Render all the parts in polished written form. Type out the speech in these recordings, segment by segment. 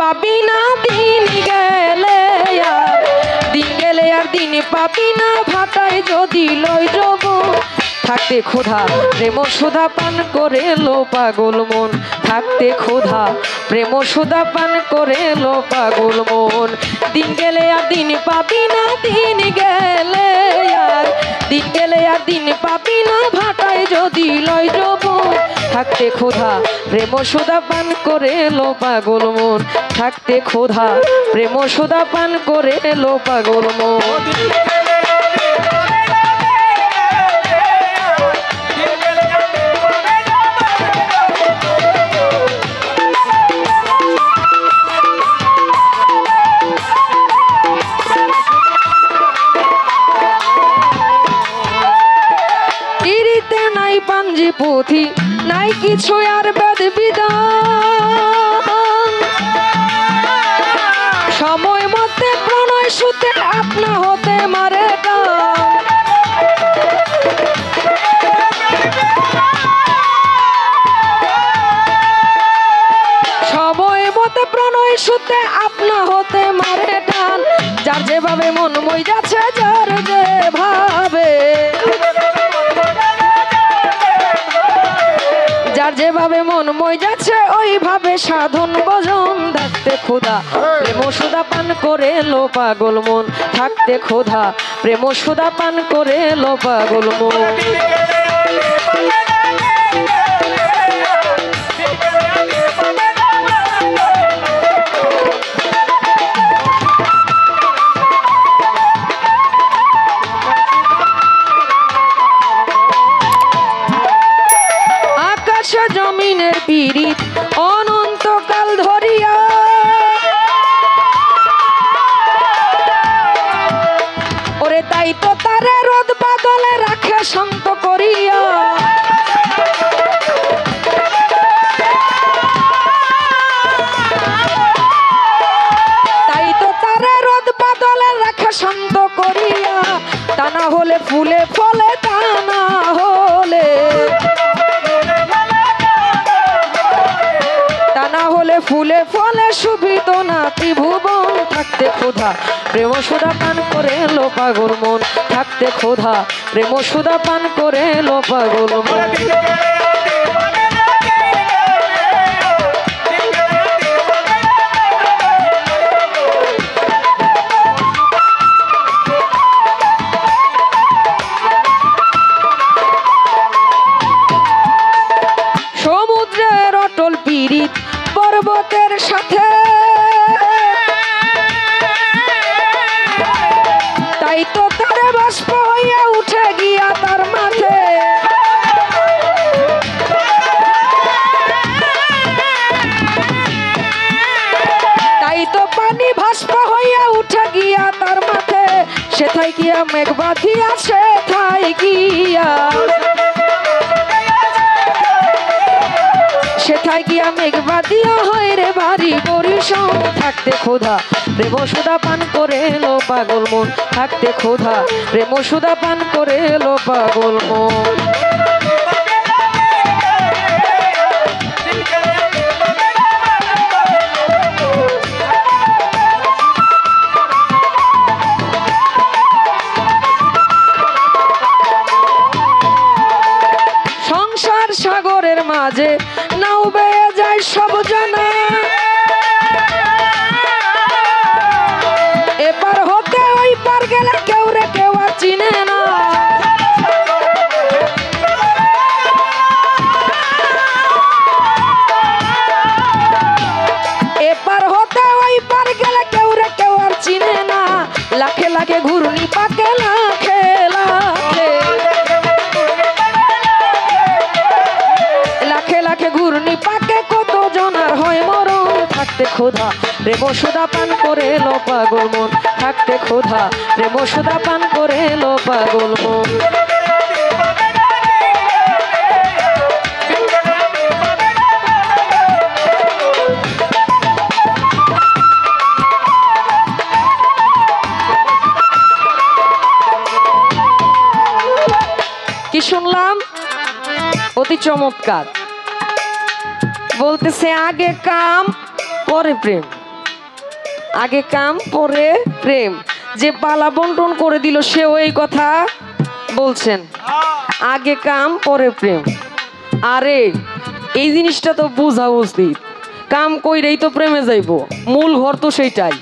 পাবি না, দিন গেলে আর দিন পাবি না। ভাটায় যদি লই যাব থাকতে ক্ষুধা প্রেম সুধা পান করে লো পাগল মন। থাকতে ক্ষুধা প্রেম সুধা পান করে লো পাগল মন। দিন গেলে আর দিন পাবি না, দিন গেলে আর দিন পাবি না। ভাটায় যদি লই যাব থাকতে ক্ষুধা প্রেম সুধা পান করে লো পাগল মন। থাকতে ক্ষুধা প্রেম সুধা পান করে লো পাগল মন। পাঞ্জি পুঁথি নাই কিছু আর বেদ বিধান। সময় মতে প্রণয় সুতে আপনা হতে মারে গান। সময় মতে প্রণয় সুতে আপনা হতে মারে টান। যার যেভাবে মন মই যাচ্ছে, যার যেভাবে যার যেভাবে মন মই যাচ্ছে ওইভাবে সাধন ভজন। থাকতে ক্ষুধা প্রেম সুধা পান করে লো পাগল মন। থাকতে ক্ষুধা প্রেম সুধা পান করে লো পাগল মন। জমিনের পীড়িত অনন্তকাল ধরিয়া ওরে তাই তো তারে রোদ বাদলে রাখে শান্ত করিয়া। তাই তো তারে রোদ বাদলে রাখে শান্ত করিয়া। তা না হলে ফুলে ফলে, তা না হলে ফুলে ফলে শুভিত না ত্রিভুবন। থাকতে ক্ষুধা প্রেম সুধা পান করে লো পাগল মন। থাকতে ক্ষুধা প্রেম সুধা পান করে লো পাগল মন। সমুদ্রের অটল পীড়িত পর্বতের সাথে, তাই তো তারে বাষ্প হইয়া উঠে গিয়া তার মাঝে। তাই তো পানি ভাষ্প হইয়া উঠে গিয়া তার মাঝে। সেথায় গিয়া মেঘ বাঁধিয়া, সেথায় গিয়া সেথায় গিয়া মেঘ বাঁধিয়া হয় রে ভারী পরিশ্রম। থাকতে ক্ষুধা প্রেম সুধা পান করে লো পাগল মন। থাকতে ক্ষুধা প্রেম সুধা পান করে লো পাগল মন। সংসার সাগরের মাঝে নাও বেয়ে যায় সব জানা। এপার হতে ওই পার গেলে কেউ রে কেউ আর চিনে না। এপার হতে ওই পার গেলে কেউ রে কেউ আর চিনে না। লাখে লাখে ঘূর্ণি পাকে, লাখে লাখে লাখে লাখে ঘূর্ণি পাকে কত জনার হয় মরণ। থাকতে ক্ষুধা প্রেম সুধা পান করে লো পাগল মন। থাকতে ক্ষুধা প্রেম সুধা পান করে লো পাগল মন। কি শুনলাম অতি চমৎকার। বলতেছে আগে কাম পরে প্রেম। আগে কাম পরে প্রেম, যে পালা বন্টন করে দিল সেও এই কথা বলছেন, আগে কাম পরে প্রেম। আরে এই জিনিসটা তো বোঝা উচিত, কাম কইরেই তো প্রেমে যাইব, মূল ঘর তো সেইটাই।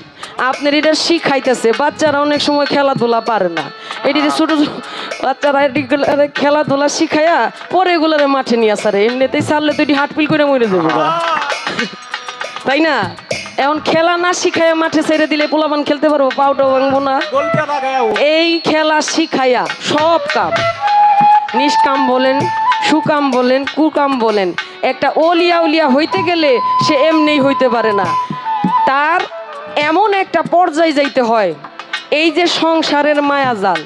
আপনার এটা শিখাইতেছে, বাচ্চারা অনেক সময় খেলাধুলা পারে না, এটি ছোট বাচ্চারা খেলাধুলা শিখাইয়া পরে এগুলারে মাঠে নিয়ে আসারে, এমনিতেই ছাড়লে তো এটি হাটপিল করে মরে যাবো, তাই না? এখন খেলা না শিখাইয়া মাঠে ছেড়ে দিলে পোলাপান খেলতে পারবো, পাউটাও ভাঙবো না। এই খেলা শিখাইয়া সব কাম, নিষ্কাম বলেন, সুকাম বলেন, কুকাম বলেন, একটা ওলিয়া উলিয়া হইতে গেলে সে এমনি হইতে পারে না, তার এমন একটা পর্যায়ে যাইতে হয়। এই যে সংসারের মায়াজাল,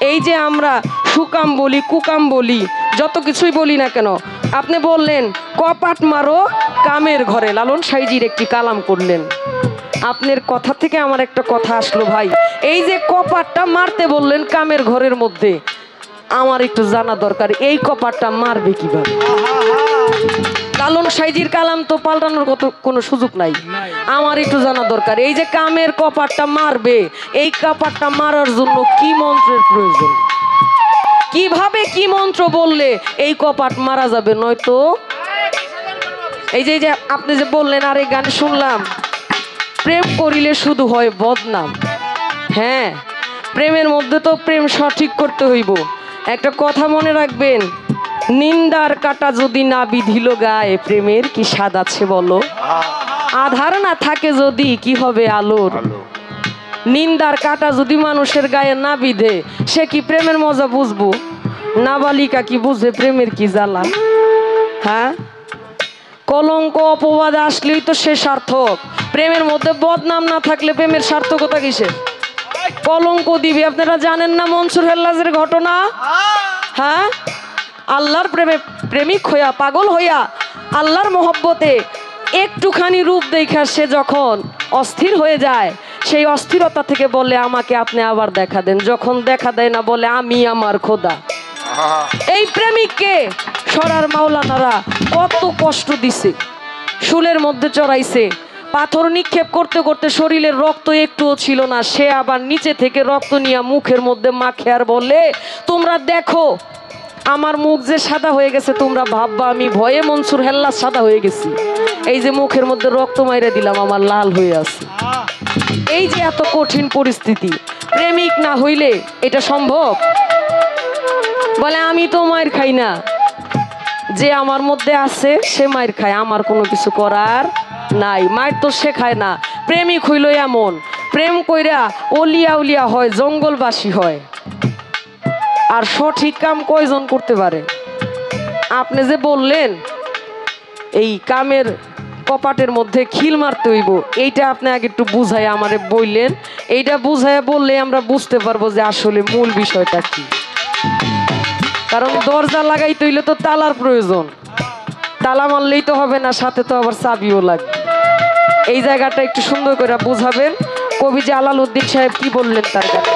এই যে আমরা সুকাম বলি, কুকাম বলি, যত কিছুই বলি না কেন, আপনি বললেন কপাট মারো কামের ঘরে, লালন সাইজির একটি কালাম করলেন। আপনার কথা থেকে আমার একটা কথা আসলো ভাই, এই যে কপাটটা মারতে বললেন কামের ঘরের মধ্যে, আমার একটু জানা দরকার এই কপাটটা মারবে কিভাবে। লালন সাইজির কালাম তো পাল্টানোর কোনো সুযোগ নাই, আমার একটু জানা দরকার এই যে কামের কপাটটা মারবে, এই কপাটটা মারার জন্য কি মন্ত্রের প্রয়োজন, কিভাবে কি মন্ত্র বললে এই কপাট মারা যাবে। নয়তো এই যে আপনি যে বললেন, আর এই গান শুনলাম, প্রেম করিলে শুধু হয় বদনাম। হ্যাঁ, প্রেমের মধ্যে তো প্রেম সঠিক করতে হইব। একটা কথা মনে রাখবেন, নিন্দার কাটা যদি না বিধিল গায়ে, প্রেমের কি স্বাদ আছে বলো। আধার না থাকে যদি কি হবে আলোর। নিন্দার কাটা যদি মানুষের গায়ে না বিধে, সে কি প্রেমের মজা বুঝবো? নাবালিকা কি বুঝে প্রেমের কি জ্বালা? হ্যাঁ, কলঙ্ক অপবাদ আসলেই তো সে সার্থক। প্রেমের মধ্যে বদনাম না থাকলে প্রেমের সার্থকতা কিসের? কলঙ্ক দিবে। আপনারা জানেন না মনসুর হেল্লাজের ঘটনা? হ্যাঁ, আল্লাহর প্রেমে প্রেমিক হইয়া, পাগল হইয়া, আল্লাহর মহব্বতে একটুখানি রূপ দেখা সে যখন অস্থির হয়ে যায়, সেই অস্থিরতা থেকে বলে আমাকে আপনি আবার দেখা দেন। যখন দেখা দেয় না বলে আমি আমার খোদা। এই প্রেমিককে সরার মাওলানারা কত কষ্ট দিছে, শুলের মধ্যে চড়াইছে, পাথর নিক্ষেপ করতে করতে শরীরের রক্ত একটুও ছিল না, সে আবার নিচে থেকে রক্ত নিয়ে মুখের মধ্যে মাখে আর বলে তোমরা দেখো আমার মুখ যে সাদা হয়ে গেছে, তোমরা ভাববা আমি ভয়ে মনসুর হেল্লাস সাদা হয়ে গেছি। এই যে মুখের মধ্যে রক্ত মাইরে দিলাম, আমার লাল হয়ে আছে। এই যে এত কঠিন পরিস্থিতি, প্রেমিক না হইলে এটা সম্ভব? বলে আমি তো মায়ের খাই না, যে আমার মধ্যে আছে সে মায়ের খায়, আমার কোনো কিছু করার নাই। মায়ের তো সে খায় না। প্রেমিক হইল এমন, প্রেম কইরা অলিয়া উলিয়া হয়, জঙ্গলবাসী হয়। আর সঠিক কাম কয়জন করতে পারে? আপনি যে বললেন এই কামের কপাটের মধ্যে খিল মারতে হইব, এইটা আপনি আগে একটু বুঝাই আমারে বললেন। এইটা বুঝাইয়া বললে আমরা বুঝতে পারবো যে আসলে মূল বিষয়টা কি। কারণ দরজা লাগাইতে হইলে তো তালার প্রয়োজন, তালা মারলেই তো হবে না, সাথে তো আবার চাবিও লাগবে। এই জায়গাটা একটু সুন্দর করে বুঝাবেন। কবি জালালউদ্দিন সাহেব কি বললেন তার গানে।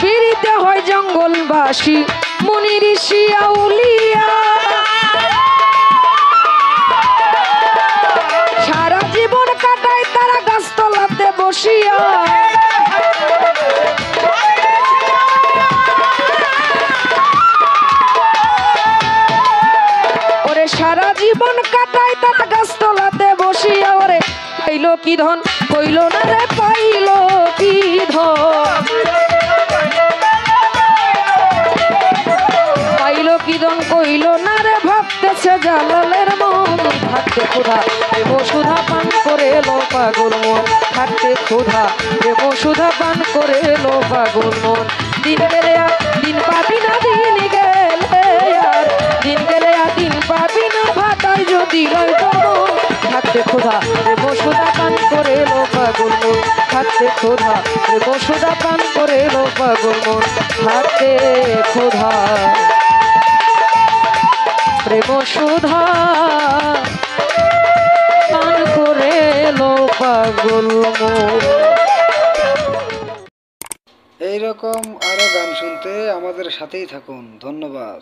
পিড়িতে হয় জঙ্গলবাসী, মুনি ঋষি আউলিয়া, সারা জীবন কাটায় তারা গাছতলাতে বসিয়া। ওরে সারা জীবন কাটায় তারা গাছতলাতে বসিয়া। ওরে পাইল কি ধন, কইল না রে পাইল কি ধন, পাইল কি ধন কইল না রে, ভাবতেছে জালালের মন। থাকতে ক্ষুধা প্রেম সুধা পান করে লো পাগল মন, থাকতে ক্ষুধা প্রেম সুধা পান করে লো পাগল মন। দিন গেলে আর দিন পাবি না, দিন গেলে আর দিন গেলে আর দিন পাবি না, ভাটায় যদি লয় মন। থাকতে ক্ষুধা প্রেম সুধা পান করে লো পাগল মন, থাকতে ক্ষুধা প্রেম সুধা পান করে লো পাগল মন, থাকতে ক্ষুধা প্রেম সুধা পান করে লো পাগল মন। এই রকম আরো গান শুনতে আমাদের সাথেই থাকুন। ধন্যবাদ।